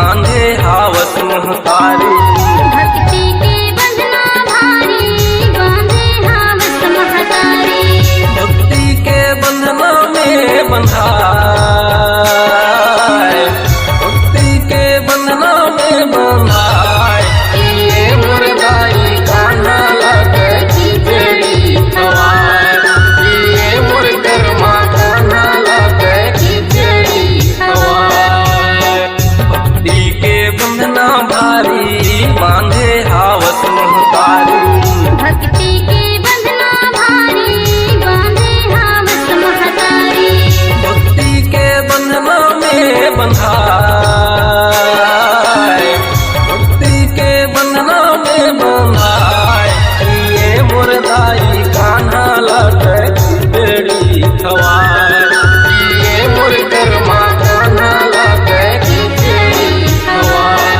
बांधे हावस महतारी। भक्ति के बंधना भारी बांधे हावस महतारी। भक्ति के बंधना में बंधाए, भक्ति के बंधना में बंधाए। ये मुर्दाई कान्हा लगे खिचड़ी खवाए। ये मुर्गरमा कान्हा लगे खिचड़ी खवाए। भक्ति के बंधना भारी बांधे हावस महतारी। भक्ति के बंधना भारी बांधे हावस महतारी। भक्ति के बंधना में बंधाए, भक्ति के बंधना में बंधाए। ये मुर्दाई कान्हा लगे खिचड़ी खवाए। ये मुर्गरमा कान्हा लगे खिचड़ी खवाए।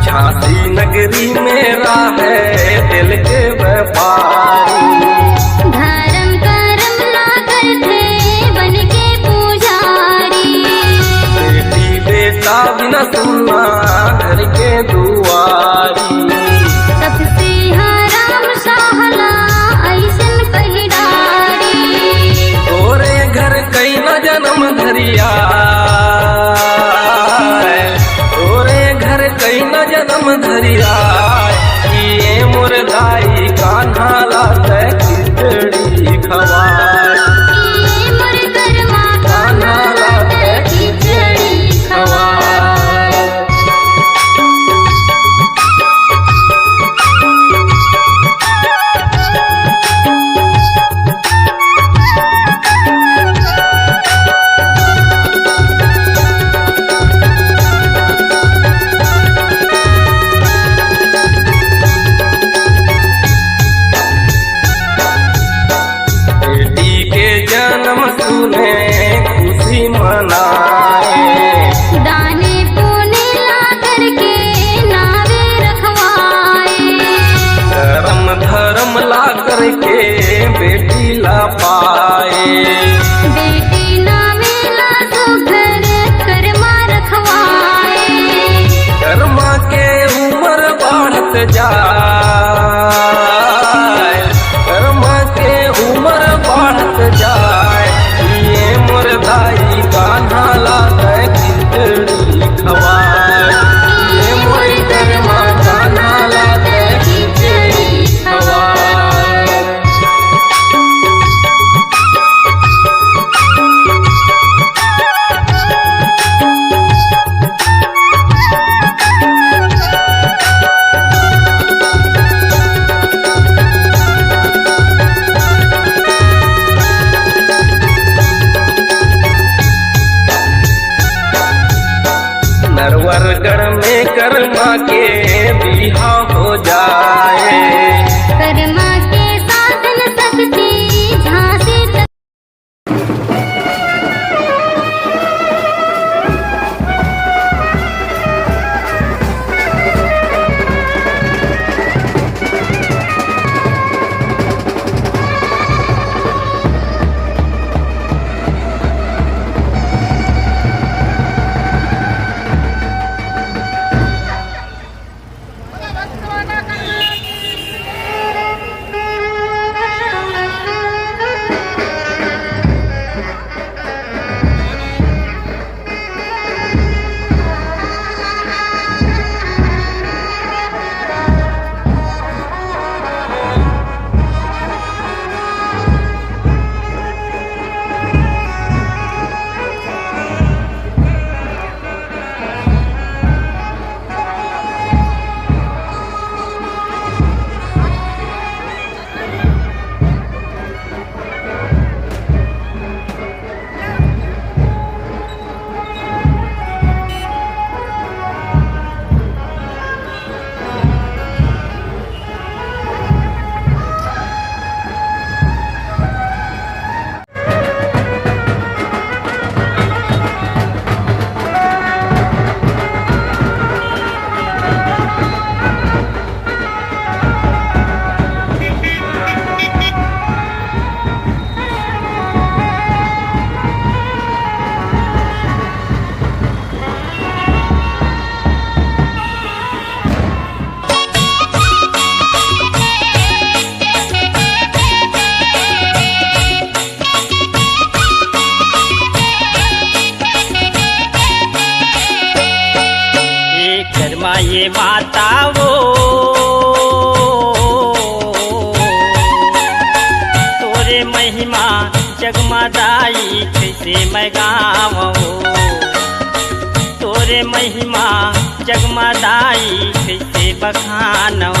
झांसी नगरी मेरा है दिल के व्यापारी। धर्म कर्म ला करते बन के पुजारी। बेटी बेटा बिना सुनना घर के दुआरी। सबसे हराम सहला ऐसन कही डारी। तोरे घर कई न जन्म धरिया, तोरे घर कई न जन्म धरिया। ये मुर्दाई कान्हा लाते खिचड़ी खवाए। ये मुर्गरमा कान्हा लाते खिचड़ी खवाए। बेटी के जन्म सुने खुशी मनाए। दाने पुण्य ला करके नावे रखवाए। करम धर्म ला करके बेटी ला पाए। बेटी नावे ला तो घर कर्मा रखवाए। कर्मा के उम्र बढ़त जाए, कर्मा के उम्र बढ़त जाए। ये मुर्दाई कान्हा लाते खिचड़ी खवाए। ये मुर्गरमा कान्हा लाते खिचड़ी खवाए। नरवरगढ़ में कर्मा के बिहा हो जाए। कर्मा के साधन शक्ति झांसी तक। महिमा ये माता वो, तोरे महिमा जगमदाई कैसे मैं गावो, तोरे महिमा जगमदाई कैसे बखानो।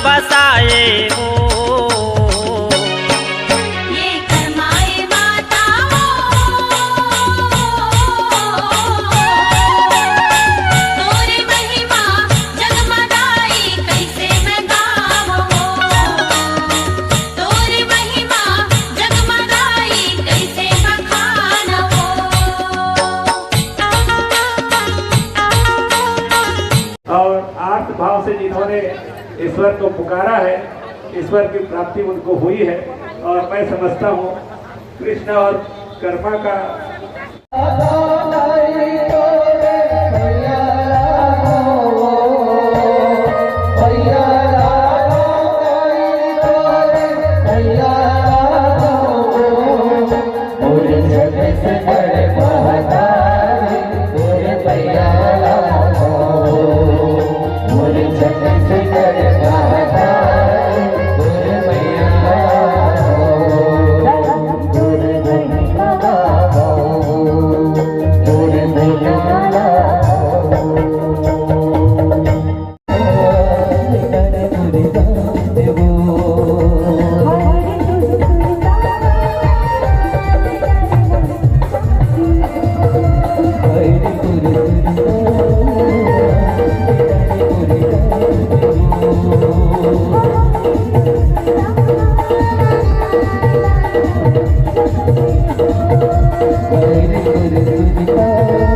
बसाए हो ये करमाए माता तोरे महिमा जगमगाई कैसे मैं गावो, तोरे महिमा जगमगाई कैसे बखानो। और आर्त भाव से जिन्होंने ईश्वर को पुकारा है, ईश्वर की प्राप्ति उनको हुई है। और मैं समझता हूँ कृष्ण और कर्मा का Hare Krishna